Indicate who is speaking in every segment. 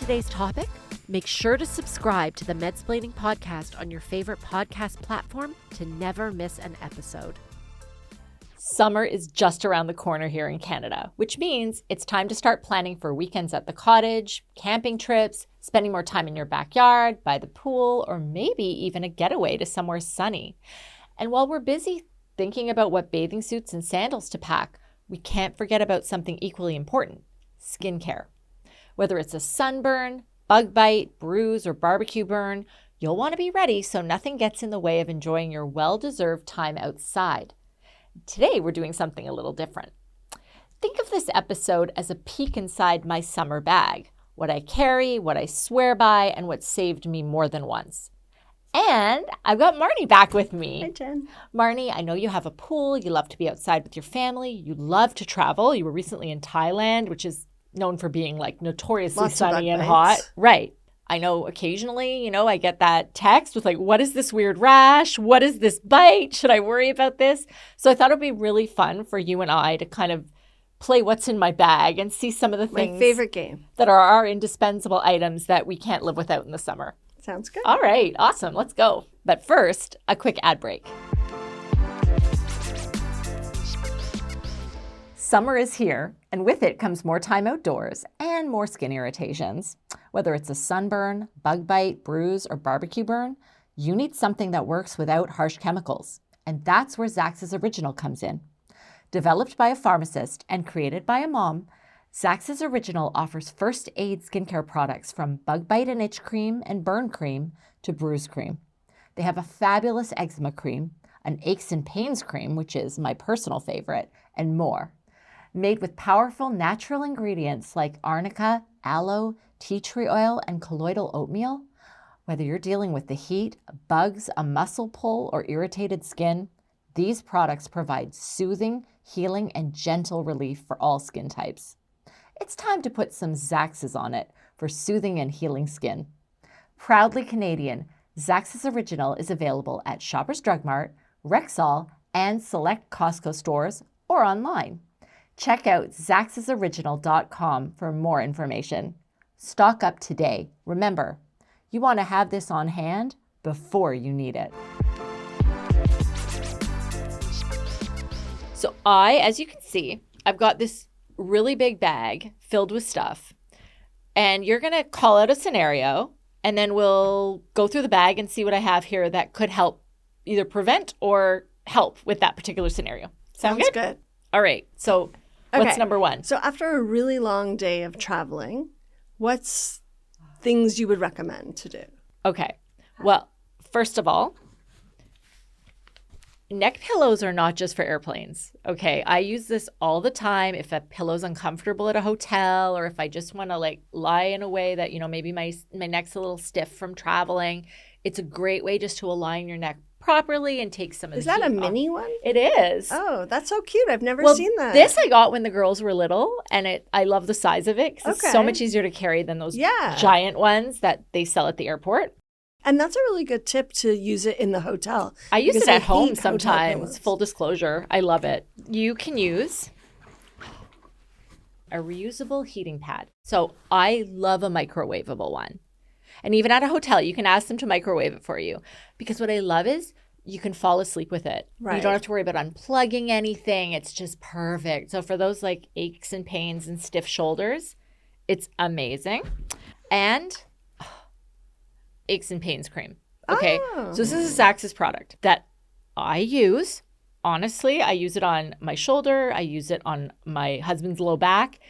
Speaker 1: today's topic? Make sure to subscribe to the Medsplaining podcast on your favorite podcast platform to never miss an episode.
Speaker 2: Summer is just around the corner here in Canada, which means it's time to start planning for weekends at the cottage, camping trips, spending more time in your backyard, by the pool, or maybe even a getaway to somewhere sunny. And while we're busy thinking about what bathing suits and sandals to pack, we can't forget about something equally important: skincare. Whether it's a sunburn, bug bite, bruise, or barbecue burn, you'll want to be ready so nothing gets in the way of enjoying your well-deserved time outside. Today, we're doing something a little different. Think of this episode as a peek inside my summer bag, what I carry, what I swear by, and what saved me more than once. And I've got Marnie back with me.
Speaker 3: Hi, Jen.
Speaker 2: Marnie, I know you have a pool, you love to be outside with your family, you love to travel. You were recently in Thailand, which is known for being like notoriously sunny and hot. Right. I know occasionally, I get that text with like, what is this weird rash? What is this bite? Should I worry about this? So I thought it'd be really fun for you and I to kind of play what's in my bag and see some of the things
Speaker 3: My favorite game.
Speaker 2: that are our indispensable items that we can't live without in the summer.
Speaker 3: Sounds good.
Speaker 2: All right. Awesome. Let's go. But first, a quick ad break. Summer is here, and with it comes more time outdoors and more skin irritations. Whether it's a sunburn, bug bite, bruise, or barbecue burn, you need something that works without harsh chemicals. And that's where Zax's Original comes in. Developed by a pharmacist and created by a mom, Zax's Original offers first aid skincare products from bug bite and itch cream and burn cream to bruise cream. They have a fabulous eczema cream, an aches and pains cream, which is my personal favorite, and more. Made with powerful natural ingredients like arnica, aloe, tea tree oil, and colloidal oatmeal. Whether you're dealing with the heat, bugs, a muscle pull, or irritated skin, these products provide soothing, healing, and gentle relief for all skin types. It's time to put some Zax's on it for soothing and healing skin. Proudly Canadian, Zax's Original is available at Shoppers Drug Mart, Rexall, and select Costco stores or online. Check out zaxsoriginal.com for more information. Stock up today. Remember, you want to have this on hand before you need it. So as you can see, I've got this really big bag filled with stuff. And you're going to call out a scenario, and then we'll go through the bag and see what I have here that could help either prevent or help with that particular scenario. Sounds
Speaker 3: good.
Speaker 2: All right. So what's number one?
Speaker 3: So after a really long day of traveling, what's things you would recommend to do?
Speaker 2: Okay. Well, first of all, neck pillows are not just for airplanes. Okay. I use this all the time if a pillow's uncomfortable at a hotel, or if I just want to like lie in a way that, maybe my neck's a little stiff from traveling. It's a great way just to align your neck properly and take some of the heat off.
Speaker 3: Is that a mini one?
Speaker 2: It is.
Speaker 3: Oh, that's so cute. I've never seen that.
Speaker 2: This I got when the girls were little, and I love the size of it because it's so much easier to carry than those giant ones that they sell at the airport.
Speaker 3: And that's a really good tip to use it in the hotel.
Speaker 2: I use it at home sometimes. Full disclosure, I love it. You can use a reusable heating pad. So I love a microwavable one. And even at a hotel, you can ask them to microwave it for you. Because what I love is you can fall asleep with it. Right. You don't have to worry about unplugging anything. It's just perfect. So for those like aches and pains and stiff shoulders, it's amazing. And aches and pains cream. Okay. Oh. So this is a Zax's product that I use. Honestly, I use it on my shoulder. I use it on my husband's low back.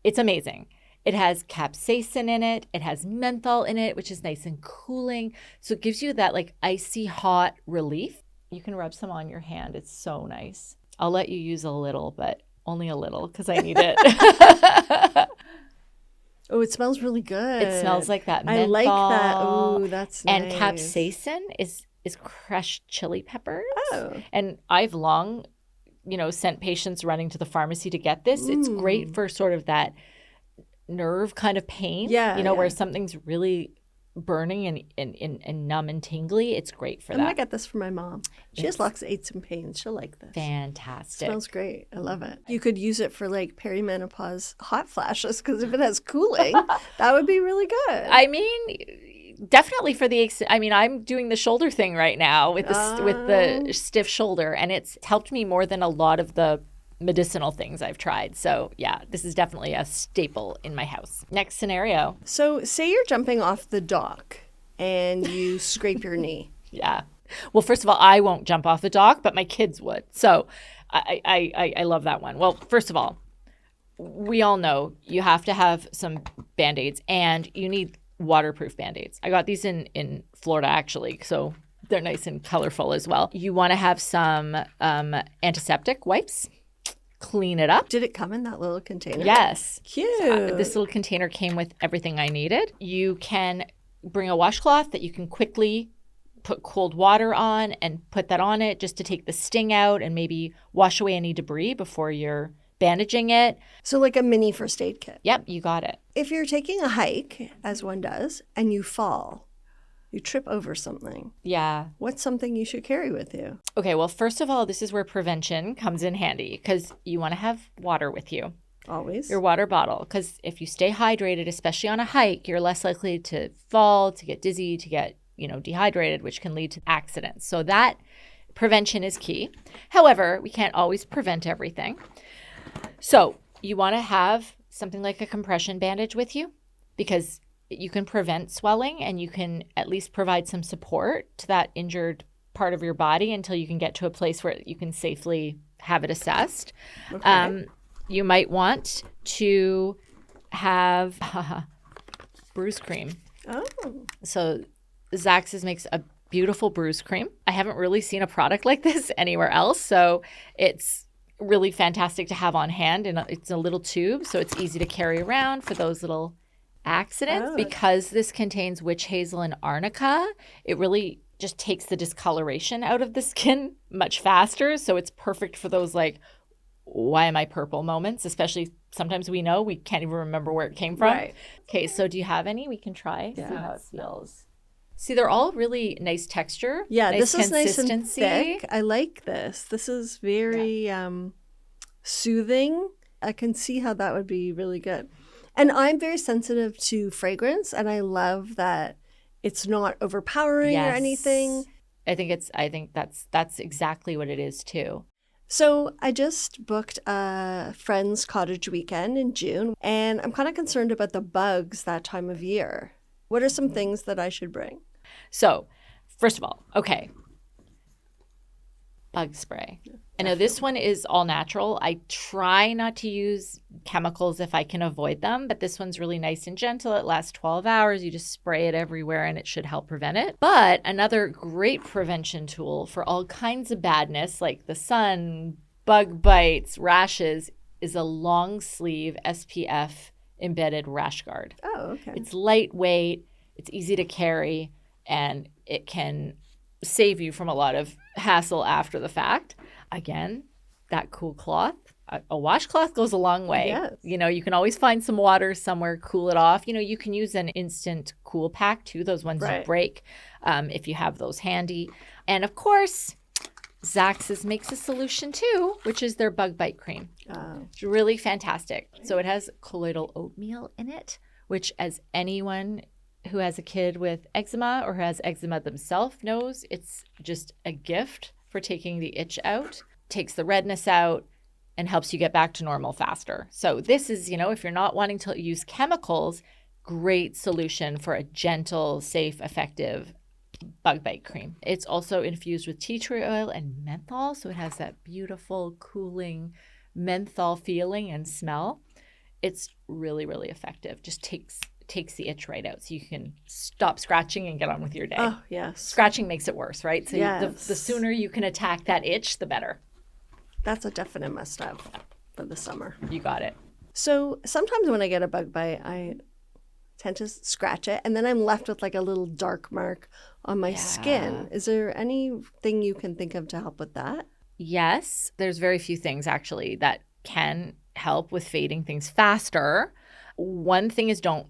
Speaker 2: It's amazing. It has capsaicin in it. It has menthol in it, which is nice and cooling. So it gives you that like icy hot relief. You can rub some on your hand. It's so nice. I'll let you use a little, but only a little because I need it.
Speaker 3: Oh, it smells really good.
Speaker 2: It smells like that menthol.
Speaker 3: I like that. Oh, that's nice.
Speaker 2: And capsaicin is crushed chili peppers.
Speaker 3: Oh.
Speaker 2: And I've long, sent patients running to the pharmacy to get this. It's great for sort of that nerve kind of pain, where something's really burning and numb and tingly, it's great for
Speaker 3: I'm going
Speaker 2: that.
Speaker 3: to get this for my mom. She has lots of aches and pains. She'll like this.
Speaker 2: Fantastic.
Speaker 3: Smells great. I love it. You could use it for like perimenopause hot flashes because if it has cooling, that would be really good.
Speaker 2: I mean, definitely for the – I mean, I'm doing the shoulder thing right now with the stiff shoulder, and it's helped me more than a lot of the medicinal things I've tried. So, yeah, this is definitely a staple in my house. Next scenario.
Speaker 3: So say you're jumping off the dock and you scrape your knee.
Speaker 2: Yeah. Well, first of all, I won't jump off the dock, but my kids would. So I love that one. Well, first of all, we all know you have to have some Band-Aids, and you need waterproof Band-Aids. I got these in Florida, actually, so they're nice and colorful as well. You want to have some antiseptic wipes. Clean it up.
Speaker 3: Did it come in that little container?
Speaker 2: Yes.
Speaker 3: Cute.
Speaker 2: So, this little container came with everything I needed. You can bring a washcloth that you can quickly put cold water on and put that on it just to take the sting out and maybe wash away any debris before you're bandaging it.
Speaker 3: So like a mini first aid kit.
Speaker 2: Yep, you got it.
Speaker 3: If you're taking a hike, as one does, and you fall, you trip over something.
Speaker 2: Yeah.
Speaker 3: What's something you should carry with you?
Speaker 2: Okay, well, first of all, this is where prevention comes in handy because you want to have water with you.
Speaker 3: Always.
Speaker 2: Your water bottle, because if you stay hydrated, especially on a hike, you're less likely to fall, to get dizzy, to get, dehydrated, which can lead to accidents. So that prevention is key. However, we can't always prevent everything. So you want to have something like a compression bandage with you because you can prevent swelling and you can at least provide some support to that injured part of your body until you can get to a place where you can safely have it assessed.
Speaker 3: Okay.
Speaker 2: You might want to have bruise cream.
Speaker 3: Oh.
Speaker 2: So Zax's makes a beautiful bruise cream. I haven't really seen a product like this anywhere else, so it's really fantastic to have on hand, and it's a little tube, so it's easy to carry around for those little accidents.
Speaker 3: Oh.
Speaker 2: Because this contains witch hazel and arnica, it really just takes the discoloration out of the skin much faster. So it's perfect for those like, why am I purple moments? Especially sometimes we can't even remember where it came from.
Speaker 3: Right.
Speaker 2: Okay, so do you have any? We can try, see
Speaker 3: Yeah.
Speaker 2: how it feels. See, they're all really nice texture.
Speaker 3: Yeah,
Speaker 2: nice
Speaker 3: this is nice and
Speaker 2: consistency.
Speaker 3: thick. I like this. This is very soothing. I can see how that would be really good. And I'm very sensitive to fragrance, and I love that it's not overpowering or anything.
Speaker 2: I think that's exactly what it is too.
Speaker 3: So I just booked a friend's cottage weekend in June, and I'm kind of concerned about the bugs that time of year. What are some things that I should bring?
Speaker 2: So, first of all, okay, bug spray. I know this one is all natural. I try not to use chemicals if I can avoid them, but this one's really nice and gentle. It lasts 12 hours. You just spray it everywhere and it should help prevent it. But another great prevention tool for all kinds of badness like the sun, bug bites, rashes is a long sleeve SPF embedded rash guard.
Speaker 3: Oh, okay.
Speaker 2: It's lightweight, it's easy to carry, and it can save you from a lot of hassle after the fact. Again, that cool cloth, a washcloth goes a long way.
Speaker 3: Yes.
Speaker 2: You can always find some water somewhere, cool it off. You can use an instant cool pack too. Those ones
Speaker 3: Right.
Speaker 2: you break if you have those handy. And of course, Zax's makes a solution too, which is their bug bite cream. It's really fantastic. So it has colloidal oatmeal in it, which as anyone who has a kid with eczema or who has eczema themselves knows, it's just a gift for taking the itch out, takes the redness out, and helps you get back to normal faster. So this is, if you're not wanting to use chemicals, great solution for a gentle, safe, effective bug bite cream. It's also infused with tea tree oil and menthol, so it has that beautiful, cooling menthol feeling and smell. It's really, really effective. Just takes the itch right out so you can stop scratching and get on with your day.
Speaker 3: Oh, yes.
Speaker 2: Scratching makes it worse, right? So
Speaker 3: Yes.
Speaker 2: the sooner you can attack that itch, the better.
Speaker 3: That's a definite must-have for the summer.
Speaker 2: You got it.
Speaker 3: So sometimes when I get a bug bite, I tend to scratch it, and then I'm left with like a little dark mark on my skin. Is there anything you can think of to help with that?
Speaker 2: Yes, there's very few things actually that can help with fading things faster.
Speaker 4: One thing is don't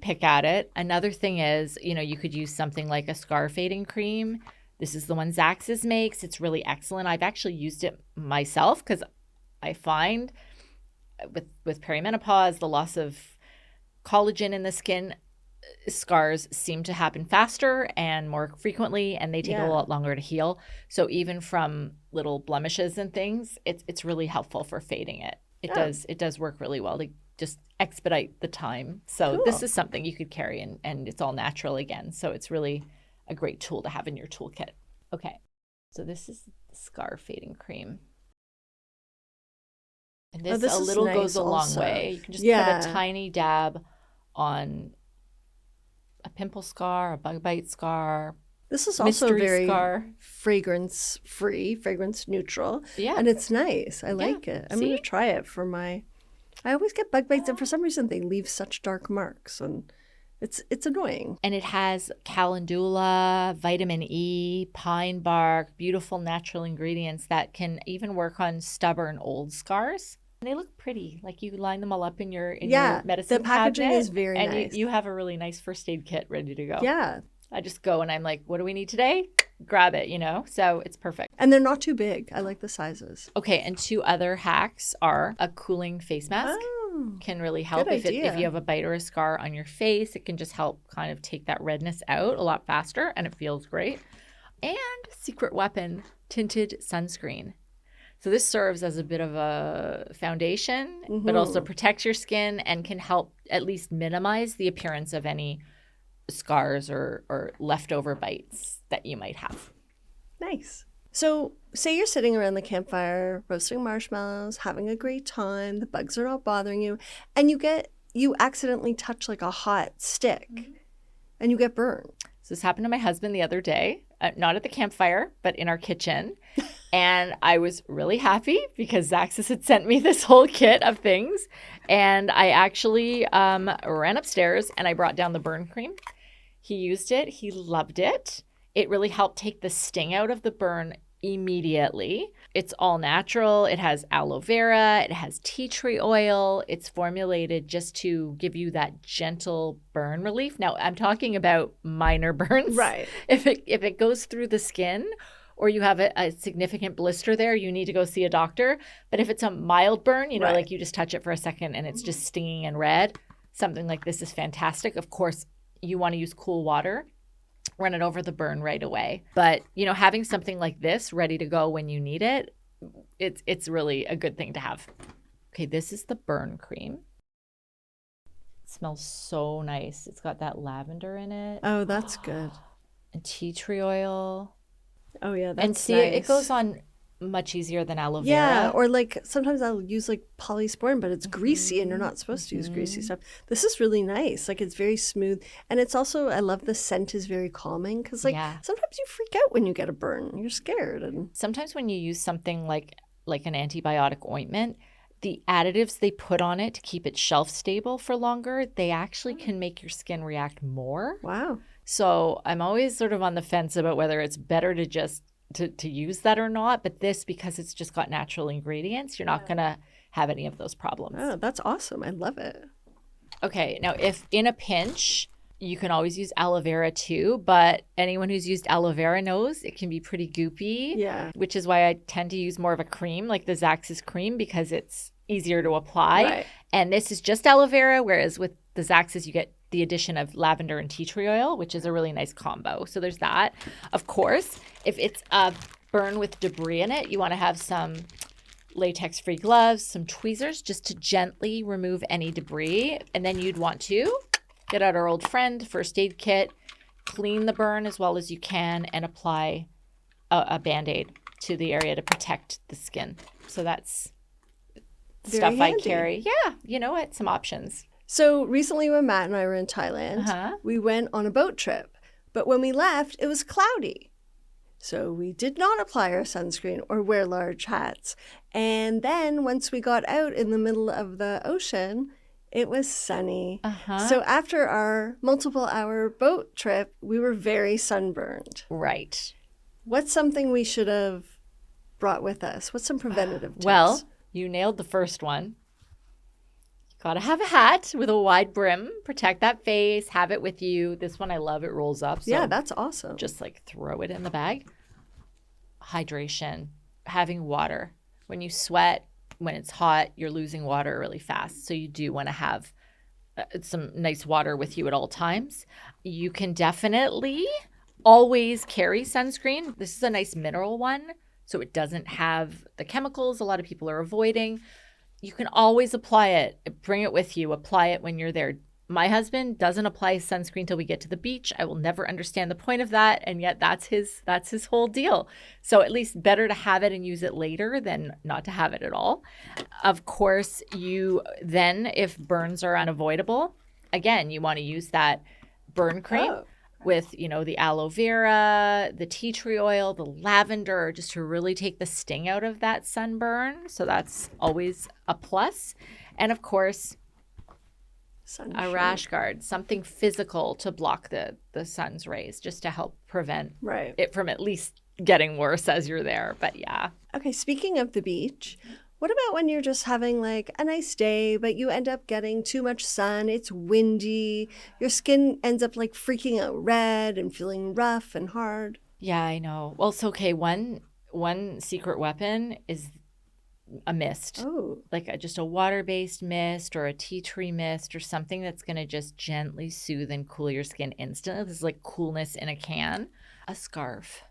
Speaker 4: pick at it. Another thing is, you could use something like a scar fading cream. This is the one Zaxxas makes. It's really excellent. I've actually used it myself because I find with perimenopause, the loss of collagen in the skin, scars seem to happen faster and more frequently, and they take a lot longer to heal. So even from little blemishes and things, it's really helpful for fading it. It does work really well to just expedite the time. So this is something you could carry, and it's all natural again. So it's really a great tool to have in your toolkit. Okay, so this is the scar fading cream. And this a little nice goes a long way. You can just put a tiny dab on a pimple scar, a bug bite scar.
Speaker 3: This is also very fragrance free, fragrance neutral. Yeah. And it's nice. I like it. I'm going to try it for I always get bug bites, and for some reason they leave such dark marks, and it's annoying.
Speaker 4: And it has calendula, vitamin E, pine bark, beautiful natural ingredients that can even work on stubborn old scars. And they look pretty. Like you line them all up in your medicine
Speaker 3: the packaging
Speaker 4: cabinet,
Speaker 3: is very nice.
Speaker 4: And you have a really nice first aid kit ready to go.
Speaker 3: Yeah.
Speaker 4: I just go and I'm like, what do we need today? Grab it, So it's perfect.
Speaker 3: And they're not too big. I like the sizes.
Speaker 4: Okay, and 2 other hacks are a cooling face mask. Can really help if you have a bite or a scar on your face. It can just help kind of take that redness out a lot faster, and it feels great. And secret weapon, tinted sunscreen. So this serves as a bit of a foundation, but also protects your skin and can help at least minimize the appearance of any scars or leftover bites that you might have.
Speaker 3: Nice. So say you're sitting around the campfire, roasting marshmallows, having a great time, the bugs are not bothering you, and you accidentally touch like a hot stick and you get burned.
Speaker 4: So this happened to my husband the other day, not at the campfire, but in our kitchen. And I was really happy because Zaxxas had sent me this whole kit of things. And I actually ran upstairs and I brought down the burn cream. He used it. He loved it. It really helped take the sting out of the burn immediately. It's all natural. It has aloe vera. It has tea tree oil. It's formulated just to give you that gentle burn relief. Now, I'm talking about minor burns.
Speaker 3: Right.
Speaker 4: If it goes through the skin, or you have a significant blister there, you need to go see a doctor. But if it's a mild burn, like you just touch it for a second and it's just stinging and red, something like this is fantastic. Of course, you want to use cool water. Run it over the burn right away. But, having something like this ready to go when you need it, it's really a good thing to have. Okay, this is the burn cream. It smells so nice. It's got that lavender in it.
Speaker 3: Oh, that's good.
Speaker 4: And tea tree oil.
Speaker 3: Oh, yeah, that's
Speaker 4: and see,
Speaker 3: nice.
Speaker 4: It goes on much easier than aloe vera.
Speaker 3: Yeah, or like sometimes I'll use like polysporin, but it's greasy and you're not supposed to use greasy stuff. This is really nice. Like it's very smooth. And it's also, I love the scent is very calming because sometimes you freak out when you get a burn. You're scared. And
Speaker 4: sometimes when you use something like an antibiotic ointment, the additives they put on it to keep it shelf stable for longer, they actually can make your skin react more.
Speaker 3: Wow.
Speaker 4: So I'm always sort of on the fence about whether it's better to just to use that or not. But this, because it's just got natural ingredients, you're not going to have any of those problems.
Speaker 3: Oh, that's awesome. I love it.
Speaker 4: Okay. Now, if in a pinch, you can always use aloe vera too. But anyone who's used aloe vera knows it can be pretty goopy.
Speaker 3: Yeah.
Speaker 4: Which is why I tend to use more of a cream like the Zaxxas cream because it's easier to apply.
Speaker 3: Right.
Speaker 4: And this is just aloe vera, whereas with the Zaxxas, you get the addition of lavender and tea tree oil, which is a really nice combo. So there's that. Of course, if it's a burn with debris in it, you want to have some latex-free gloves, some tweezers, just to gently remove any debris. And then you'd want to get out our old friend first aid kit, clean the burn as well as you can, and apply a Band-Aid to the area to protect the skin. So that's the stuff I carry. Yeah, you know what? Some options.
Speaker 3: So recently when Matt and I were in Thailand, we went on a boat trip. But when we left, it was cloudy. So we did not apply our sunscreen or wear large hats. And then once we got out in the middle of the ocean, it was sunny. So after our multiple-hour boat trip, we were very sunburned.
Speaker 4: Right.
Speaker 3: What's something we should have brought with us? What's some preventative tips?
Speaker 4: Well, you nailed the first one. Gotta have a hat with a wide brim. Protect that face. Have it with you. This one I love. It rolls up. So
Speaker 3: Yeah, that's awesome.
Speaker 4: just like throw it in the bag. Hydration. Having water. When you sweat, when it's hot, you're losing water really fast. So you do want to have some nice water with you at all times. You can definitely always carry sunscreen. This is a nice mineral one, so it doesn't have the chemicals a lot of people are avoiding. You can always apply it. Bring it with you. Apply it when you're there. My husband doesn't apply sunscreen till we get to the beach. I will never understand the point of that, and yet that's his whole deal. So at least better to have it and use it later than not to have it at all. Of course, you then, if burns are unavoidable, again, you want to use that burn cream with, the aloe vera, the tea tree oil, the lavender, just to really take the sting out of that sunburn. So that's always a plus. And of course,
Speaker 3: Sunshine.
Speaker 4: a rash guard, something physical to block the sun's rays, just to help prevent it from at least getting worse as you're there. But yeah.
Speaker 3: Okay, speaking of the beach, what about when you're just having like a nice day, but you end up getting too much sun, it's windy, your skin ends up like freaking out red and feeling rough and hard?
Speaker 4: Yeah, I know. Well, it's okay. One secret weapon is a mist. Like just a water-based mist or a tea tree mist or something that's going to just gently soothe and cool your skin instantly. This is like Coolness in a can. A scarf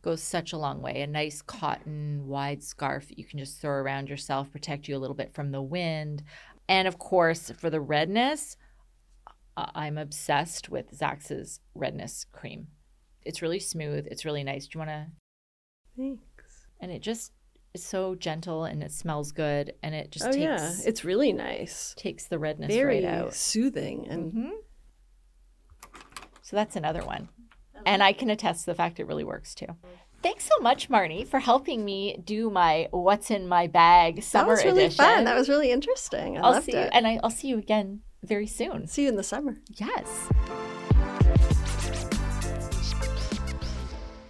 Speaker 4: goes such a long way. A nice cotton wide scarf that you can just throw around yourself, protect you a little bit from the wind. And of course, for the redness, I'm obsessed with Zax's redness cream. It's really smooth. It's really nice. Do you want to?
Speaker 3: Thanks.
Speaker 4: And it just is so gentle and it smells good, and it just
Speaker 3: it's really nice.
Speaker 4: Takes the redness
Speaker 3: Very
Speaker 4: right out.
Speaker 3: Soothing. And
Speaker 4: So that's another one. And I can attest to the fact it really works too. Thanks so much, Marnie, for helping me do my What's in My Bag summer edition.
Speaker 3: That was really fun. That was really interesting. I loved it.
Speaker 4: And I'll see you again very soon.
Speaker 3: See you in the summer.
Speaker 4: Yes.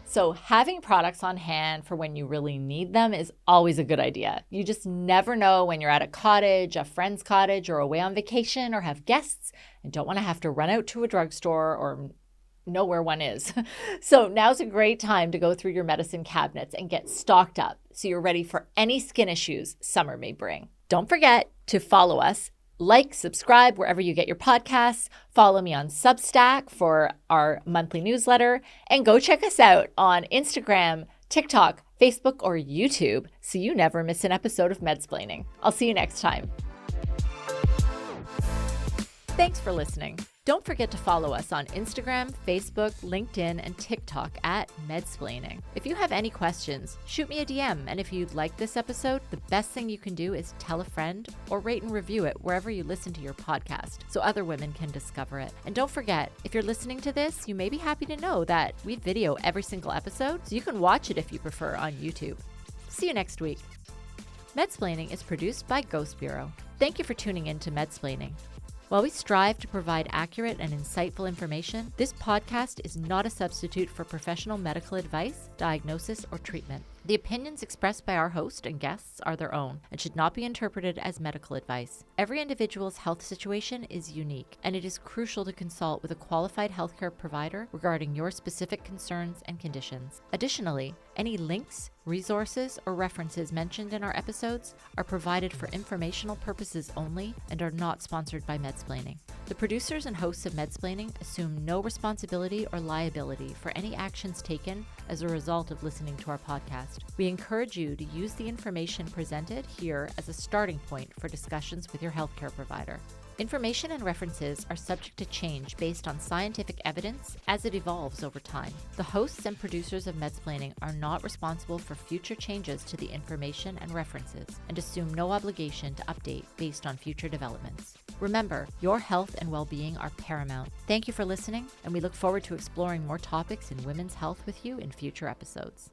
Speaker 4: So having products on hand for when you really need them is always a good idea. You just never know when you're at a cottage, a friend's cottage, or away on vacation, or have guests and don't want to have to run out to a drugstore or know where one is. So now's a great time to go through your medicine cabinets and get stocked up so you're ready for any skin issues summer may bring. Don't forget to follow us. Like, subscribe wherever you get your podcasts. Follow me on Substack for our monthly newsletter. And go check us out on Instagram, TikTok, Facebook, or YouTube so you never miss an episode of Medsplaining. I'll see you next time. Thanks for listening. Don't forget to follow us on Instagram, Facebook, LinkedIn, and TikTok at Medsplaining. If you have any questions, shoot me a DM. And if you'd like this episode, the best thing you can do is tell a friend or rate and review it wherever you listen to your podcast so other women can discover it. And don't forget, if you're listening to this, you may be happy to know that we video every single episode, so you can watch it if you prefer on YouTube. See you next week. Medsplaining is produced by Ghost Bureau. Thank you for tuning in to Medsplaining. While we strive to provide accurate and insightful information, this podcast is not a substitute for professional medical advice, diagnosis, or treatment. The opinions expressed by our host and guests are their own and should not be interpreted as medical advice. Every individual's health situation is unique, and it is crucial to consult with a qualified healthcare provider regarding your specific concerns and conditions. Additionally, any links, resources, or references mentioned in our episodes are provided for informational purposes only and are not sponsored by Medsplaining. The producers and hosts of Medsplaining assume no responsibility or liability for any actions taken as a result of listening to our podcast. We encourage you to use the information presented here as a starting point for discussions with your healthcare provider. Information and references are subject to change based on scientific evidence as it evolves over time. The hosts and producers of Medsplaining are not responsible for future changes to the information and references and assume no obligation to update based on future developments. Remember, your health and well-being are paramount. Thank you for listening, and we look forward to exploring more topics in women's health with you in future episodes.